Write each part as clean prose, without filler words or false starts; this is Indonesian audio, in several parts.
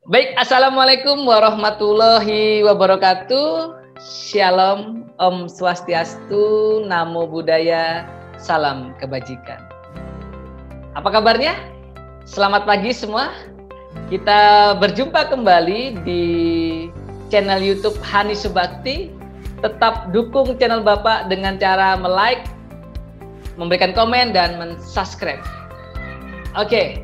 Baik, Assalamualaikum warahmatullahi wabarakatuh. Shalom, Om Swastiastu, Namo Buddhaya, Salam Kebajikan. Apa kabarnya? Selamat pagi semua. Kita berjumpa kembali di channel YouTube Hani Subakti. Tetap dukung channel Bapak dengan cara like, memberikan komen, dan subscribe. Oke,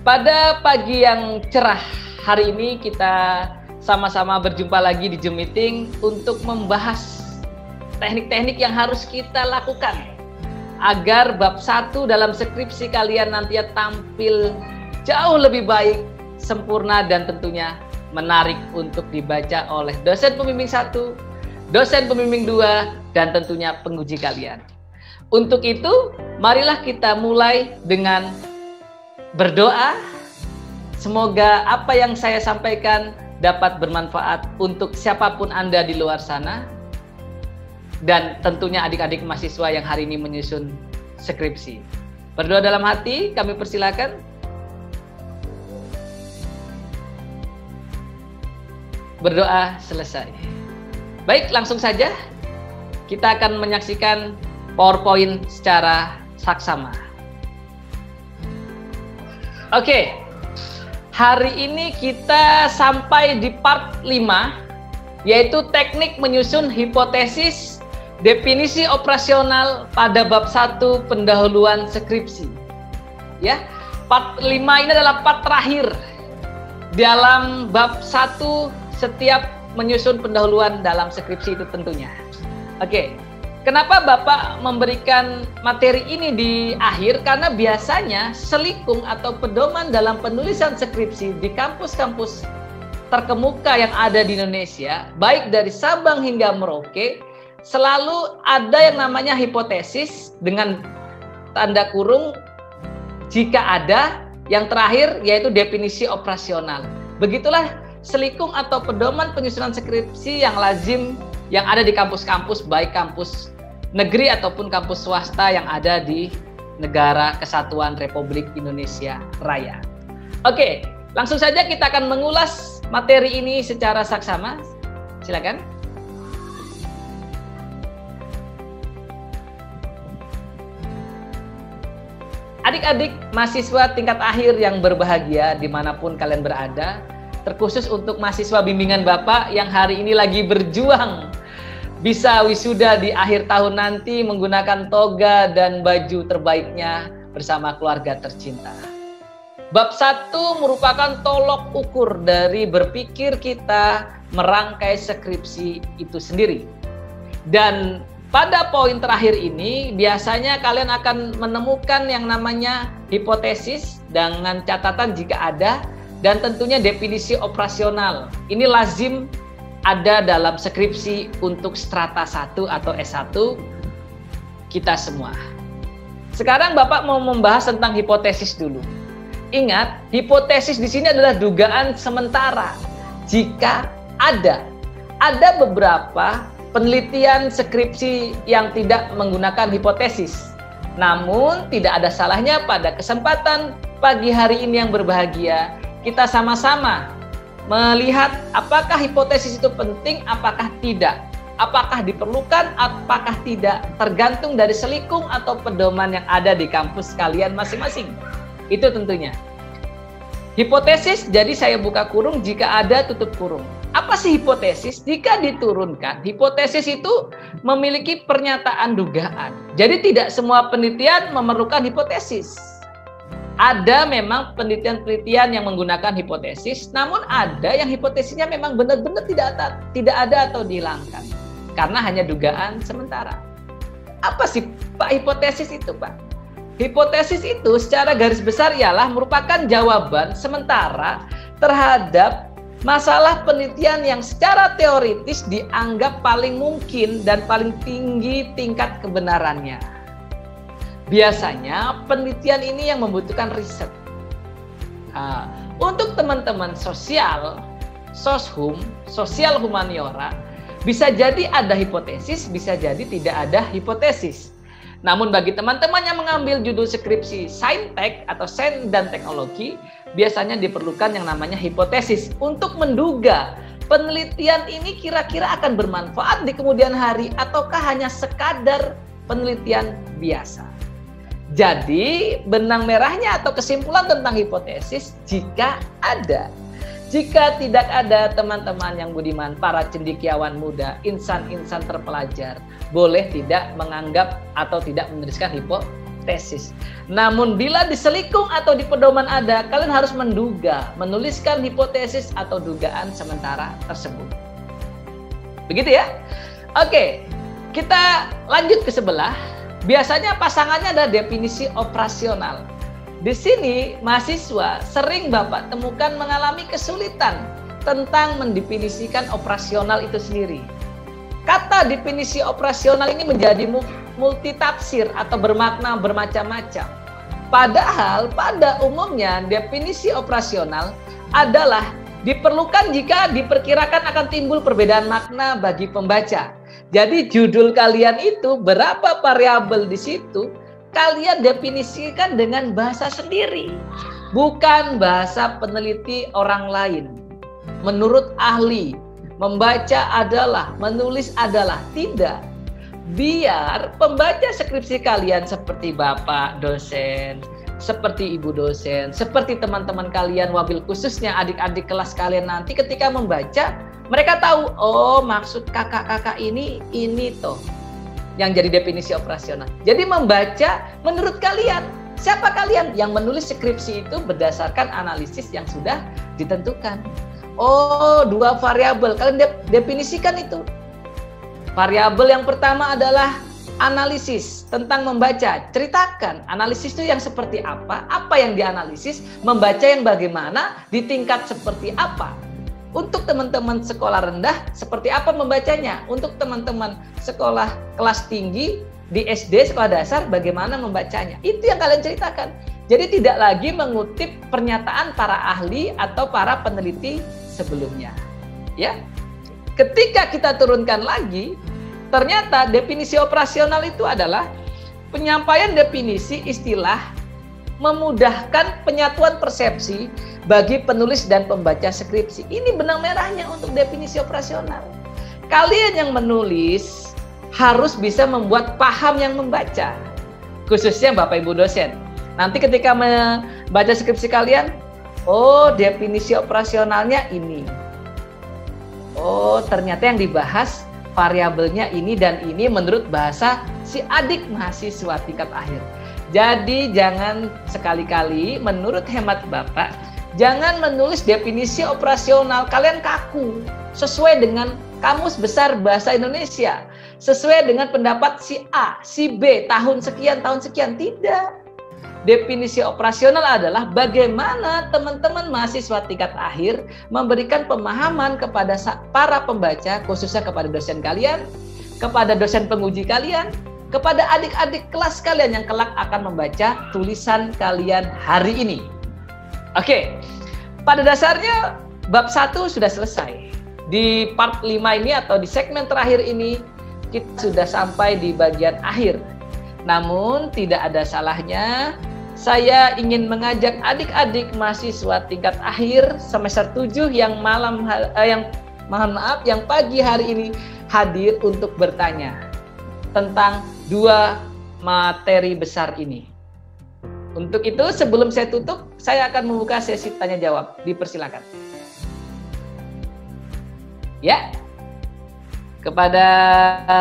pada pagi yang cerah hari ini kita sama-sama berjumpa lagi di Zoom Meeting untuk membahas teknik-teknik yang harus kita lakukan agar bab 1 dalam skripsi kalian nantinya tampil jauh lebih baik, sempurna, dan tentunya menarik untuk dibaca oleh dosen pembimbing 1, dosen pembimbing 2, dan tentunya penguji kalian. Untuk itu, marilah kita mulai dengan berdoa. Semoga apa yang saya sampaikan dapat bermanfaat untuk siapapun Anda di luar sana. Dan tentunya adik-adik mahasiswa yang hari ini menyusun skripsi. Berdoa dalam hati, kami persilakan. Berdoa selesai. Baik, langsung saja. Kita akan menyaksikan PowerPoint secara saksama. Oke. Hari ini kita sampai di part 5, yaitu teknik menyusun hipotesis, definisi operasional pada bab 1 pendahuluan skripsi. Ya, part 5 ini adalah part terakhir dalam bab 1 setiap menyusun pendahuluan dalam skripsi itu tentunya. Oke. Kenapa Bapak memberikan materi ini di akhir? Karena biasanya selikung atau pedoman dalam penulisan skripsi di kampus-kampus terkemuka yang ada di Indonesia, baik dari Sabang hingga Merauke, selalu ada yang namanya hipotesis dengan tanda kurung jika ada, yang terakhir yaitu definisi operasional. Begitulah selikung atau pedoman penyusunan skripsi yang lazim yang ada di kampus-kampus, baik kampus negeri ataupun kampus swasta yang ada di Negara Kesatuan Republik Indonesia Raya. Oke, langsung saja kita akan mengulas materi ini secara saksama. Silakan. Adik-adik mahasiswa tingkat akhir yang berbahagia dimanapun kalian berada, terkhusus untuk mahasiswa bimbingan Bapak yang hari ini lagi berjuang bisa wisuda di akhir tahun nanti menggunakan toga dan baju terbaiknya bersama keluarga tercinta. Bab 1 merupakan tolok ukur dari berpikir kita merangkai skripsi itu sendiri. Dan pada poin terakhir ini biasanya kalian akan menemukan yang namanya hipotesis dengan catatan jika ada, dan tentunya definisi operasional. Ini lazim ada dalam skripsi untuk strata 1 atau S1 kita semua. Sekarang Bapak mau membahas tentang hipotesis dulu. Ingat, hipotesis di sini adalah dugaan sementara. Jika ada beberapa penelitian skripsi yang tidak menggunakan hipotesis. Namun tidak ada salahnya pada kesempatan pagi hari ini yang berbahagia kita sama-sama melihat apakah hipotesis itu penting, apakah tidak, apakah diperlukan, apakah tidak, tergantung dari selikung atau pedoman yang ada di kampus kalian masing-masing. Itu tentunya. Hipotesis, jadi saya buka kurung, jika ada tutup kurung. Apa sih hipotesis? Jika diturunkan, hipotesis itu memiliki pernyataan dugaan. Jadi tidak semua penelitian memerlukan hipotesis. Ada memang penelitian-penelitian yang menggunakan hipotesis, namun ada yang hipotesisnya memang benar-benar tidak ada atau dihilangkan karena hanya dugaan sementara. Apa sih Pak hipotesis itu, Pak? Hipotesis itu secara garis besar ialah merupakan jawaban sementara terhadap masalah penelitian yang secara teoritis dianggap paling mungkin dan paling tinggi tingkat kebenarannya. Biasanya penelitian ini yang membutuhkan riset. Untuk teman-teman sosial, soshum, sosial humaniora, bisa jadi ada hipotesis, bisa jadi tidak ada hipotesis. Namun bagi teman-teman yang mengambil judul skripsi Saintek atau Sains dan Teknologi, biasanya diperlukan yang namanya hipotesis untuk menduga penelitian ini kira-kira akan bermanfaat di kemudian hari ataukah hanya sekadar penelitian biasa. Jadi, benang merahnya atau kesimpulan tentang hipotesis jika ada. Jika tidak ada, teman-teman yang budiman, para cendekiawan muda, insan-insan terpelajar, boleh tidak menganggap atau tidak menuliskan hipotesis. Namun bila diselikung atau di pedoman ada, kalian harus menduga, menuliskan hipotesis atau dugaan sementara tersebut. Begitu ya? Oke, kita lanjut ke sebelah. Biasanya pasangannya ada definisi operasional. Di sini mahasiswa sering Bapak temukan mengalami kesulitan tentang mendefinisikan operasional itu sendiri. Kata definisi operasional ini menjadi multitafsir atau bermakna bermacam-macam. Padahal pada umumnya definisi operasional adalah diperlukan jika diperkirakan akan timbul perbedaan makna bagi pembaca. Jadi judul kalian itu berapa variabel di situ, kalian definisikan dengan bahasa sendiri, bukan bahasa peneliti orang lain. Menurut ahli, membaca adalah, menulis adalah, tidak. Biar pembaca skripsi kalian seperti Bapak dosen, seperti Ibu dosen, seperti teman-teman kalian, wabil khususnya adik-adik kelas kalian nanti ketika membaca, mereka tahu, oh maksud kakak-kakak ini toh yang jadi definisi operasional. Jadi membaca menurut kalian, siapa kalian yang menulis skripsi itu berdasarkan analisis yang sudah ditentukan. Oh, 2 variabel, kalian definisikan itu. Variabel yang pertama adalah analisis tentang membaca. Ceritakan analisis itu yang seperti apa yang dianalisis, membaca yang bagaimana, di tingkat seperti apa. Untuk teman-teman sekolah rendah, seperti apa membacanya? Untuk teman-teman sekolah kelas tinggi, di SD, sekolah dasar, bagaimana membacanya? Itu yang kalian ceritakan. Jadi tidak lagi mengutip pernyataan para ahli atau para peneliti sebelumnya. Ya, ketika kita turunkan lagi, ternyata definisi operasional itu adalah penyampaian definisi istilah memudahkan penyatuan persepsi bagi penulis dan pembaca skripsi. Ini benang merahnya untuk definisi operasional. Kalian yang menulis harus bisa membuat paham yang membaca, khususnya Bapak Ibu dosen. Nanti ketika membaca skripsi kalian, oh definisi operasionalnya ini. Oh ternyata yang dibahas variabelnya ini dan ini menurut bahasa si adik mahasiswa tingkat akhir. Jadi jangan sekali-kali menurut hemat Bapak, jangan menulis definisi operasional kalian kaku sesuai dengan Kamus Besar Bahasa Indonesia, sesuai dengan pendapat si A, si B, tahun sekian. Tidak. Definisi operasional adalah bagaimana teman-teman mahasiswa tingkat akhir memberikan pemahaman kepada para pembaca, khususnya kepada dosen kalian, kepada dosen penguji kalian, kepada adik-adik kelas kalian yang kelak akan membaca tulisan kalian hari ini. Oke, pada dasarnya bab 1 sudah selesai. Di part 5 ini atau di segmen terakhir ini, kita sudah sampai di bagian akhir. Namun tidak ada salahnya saya ingin mengajak adik-adik mahasiswa tingkat akhir semester 7 yang yang pagi hari ini hadir untuk bertanya tentang 2 materi besar ini. Untuk itu sebelum saya tutup, saya akan membuka sesi tanya jawab. Dipersilakan. Ya. Kepada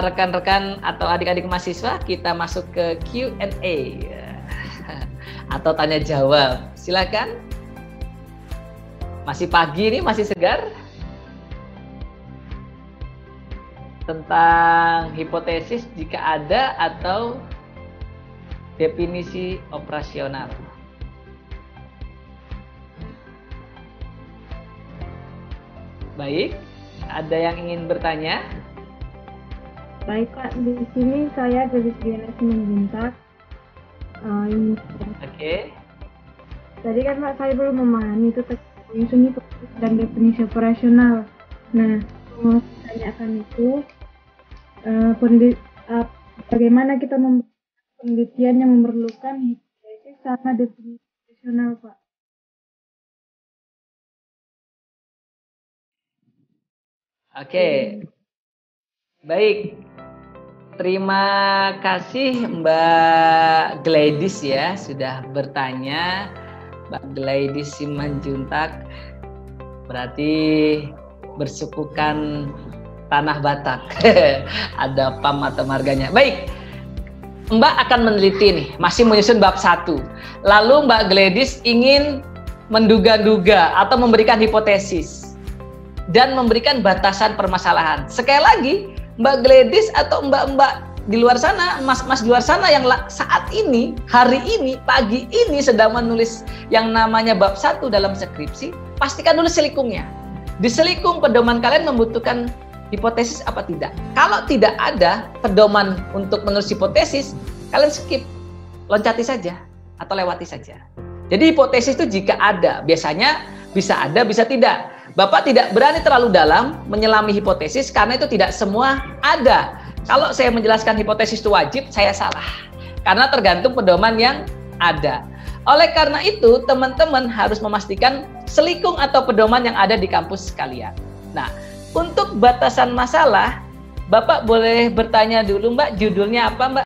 rekan-rekan atau adik-adik mahasiswa, kita masuk ke Q&A atau tanya jawab. Silakan. Masih pagi nih, masih segar. Tentang hipotesis jika ada atau definisi operasional. Baik, ada yang ingin bertanya? Baik Pak, di sini saya dari Diana Simanjuntak. Oke. Tadi kan Pak saya belum memahami itu menyusun hipotesis dan definisi operasional. Nah, mau tanyakan itu bagaimana kita membuat penelitian yang memerlukan hipotesis sama definisi operasional Pak? Oke. Baik. Terima kasih Mbak Gladys ya sudah bertanya. Mbak Gladys Simanjuntak berarti bersukukan tanah Batak. Ada PAM atau marganya. Baik. Mbak akan meneliti nih, masih menyusun bab 1. Lalu Mbak Gladys ingin menduga-duga atau memberikan hipotesis dan memberikan batasan permasalahan. Sekali lagi, Mbak Gladys atau mbak-mbak di luar sana, mas-mas di luar sana yang saat ini, hari ini, pagi ini sedang menulis yang namanya bab 1 dalam skripsi, pastikan dulu selikungnya. Di selikung pedoman kalian membutuhkan hipotesis apa tidak. Kalau tidak ada pedoman untuk menulis hipotesis, kalian skip, loncati saja atau lewati saja. Jadi hipotesis itu jika ada, biasanya bisa ada, bisa tidak. Bapak tidak berani terlalu dalam menyelami hipotesis karena itu tidak semua ada. Kalau saya menjelaskan hipotesis itu wajib, saya salah. Karena tergantung pedoman yang ada. Oleh karena itu, teman-teman harus memastikan selikung atau pedoman yang ada di kampus kalian. Nah, untuk batasan masalah, Bapak boleh bertanya dulu Mbak, judulnya apa Mbak?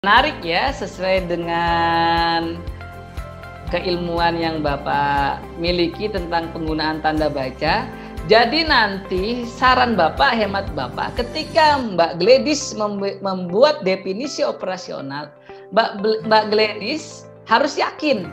Menarik ya, sesuai dengan keilmuan yang Bapak miliki tentang penggunaan tanda baca. Jadi nanti saran Bapak, hemat Bapak, ketika Mbak Gladys membuat definisi operasional, Mbak Gladys harus yakin,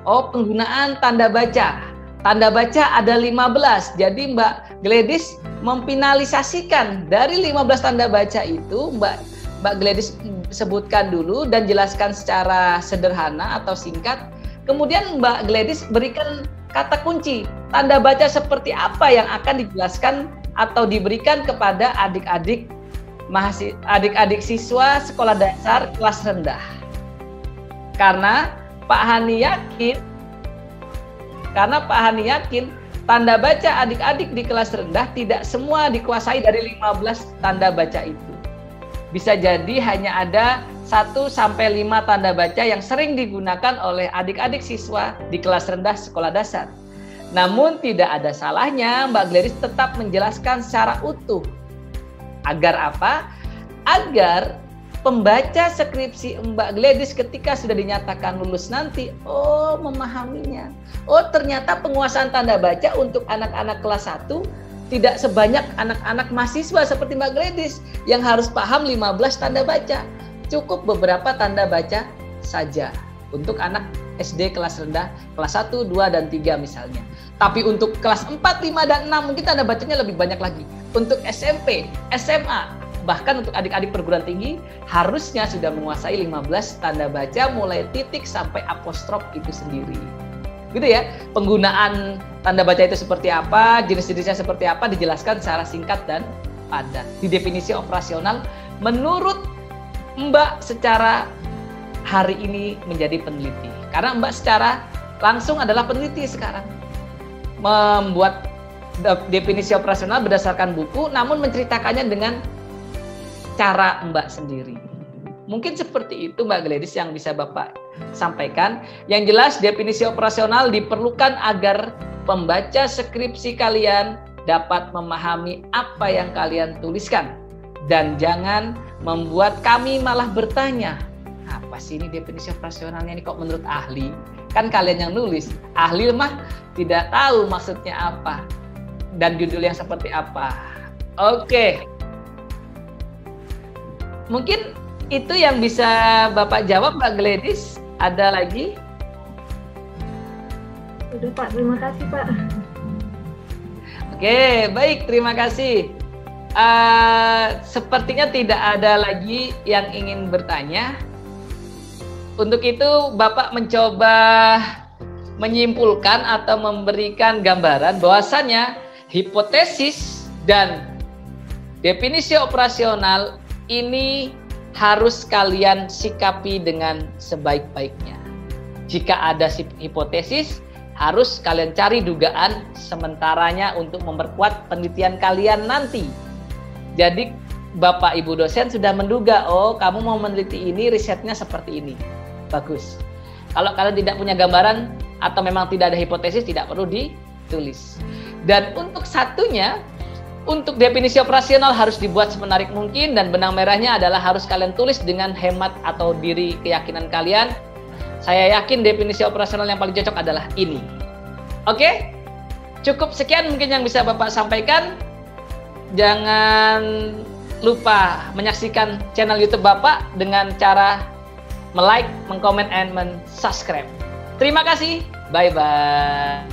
oh penggunaan tanda baca. Tanda baca ada 15, jadi Mbak Gladys memfinalisasikan dari 15 tanda baca itu, Mbak Gladys sebutkan dulu dan jelaskan secara sederhana atau singkat. Kemudian Mbak Gladys berikan kata kunci, tanda baca seperti apa yang akan dijelaskan atau diberikan kepada adik-adik siswa sekolah dasar kelas rendah. Karena Pak Hani yakin tanda baca adik-adik di kelas rendah tidak semua dikuasai dari 15 tanda baca itu. Bisa jadi hanya ada 1-5 tanda baca yang sering digunakan oleh adik-adik siswa di kelas rendah sekolah dasar. Namun tidak ada salahnya Mbak Gladys tetap menjelaskan secara utuh. Agar apa? Agar pembaca skripsi Mbak Gladys ketika sudah dinyatakan lulus nanti, oh memahaminya. Oh ternyata penguasaan tanda baca untuk anak-anak kelas 1 tidak sebanyak anak-anak mahasiswa seperti Mbak Gladys yang harus paham 15 tanda baca. Cukup beberapa tanda baca saja untuk anak SD kelas rendah, kelas 1, 2, dan 3 misalnya. Tapi untuk kelas 4, 5, dan 6 mungkin tanda bacanya lebih banyak lagi. Untuk SMP, SMA, bahkan untuk adik-adik perguruan tinggi harusnya sudah menguasai 15 tanda baca mulai titik sampai apostrof itu sendiri. Gitu ya, penggunaan tanda baca itu seperti apa, jenis-jenisnya seperti apa, dijelaskan secara singkat dan padat. Di definisi operasional, menurut Mbak secara hari ini menjadi peneliti. Karena Mbak secara langsung adalah peneliti sekarang. Membuat definisi operasional berdasarkan buku, namun menceritakannya dengan cara Mbak sendiri. Mungkin seperti itu Mbak Gladys yang bisa Bapak sampaikan. Yang jelas definisi operasional diperlukan agar pembaca skripsi kalian dapat memahami apa yang kalian tuliskan. Dan jangan membuat kami malah bertanya, apa sih ini definisi operasionalnya ini kok menurut ahli? Kan kalian yang nulis, ahli mah tidak tahu maksudnya apa dan judulnya seperti apa. Oke. Mungkin itu yang bisa Bapak jawab, Mbak Gladys. Ada lagi? Sudah Pak, terima kasih Pak. Oke, baik, terima kasih. Sepertinya tidak ada lagi yang ingin bertanya. Untuk itu Bapak mencoba menyimpulkan atau memberikan gambaran bahwasannya hipotesis Dan definisi operasional ini harus kalian sikapi dengan sebaik-baiknya. Jika ada hipotesis, harus kalian cari dugaan sementaranya untuk memperkuat penelitian kalian nanti. Jadi Bapak Ibu dosen sudah menduga, oh kamu mau meneliti ini, risetnya seperti ini. Bagus. Kalau kalian tidak punya gambaran atau memang tidak ada hipotesis, tidak perlu ditulis. Dan untuk satunya, untuk definisi operasional harus dibuat semenarik mungkin, dan benang merahnya adalah harus kalian tulis dengan hemat atau diri keyakinan kalian. Saya yakin definisi operasional yang paling cocok adalah ini. Oke? Cukup sekian mungkin yang bisa Bapak sampaikan. Jangan lupa menyaksikan channel YouTube Bapak dengan cara like, komen, dan subscribe. Terima kasih. Bye-bye.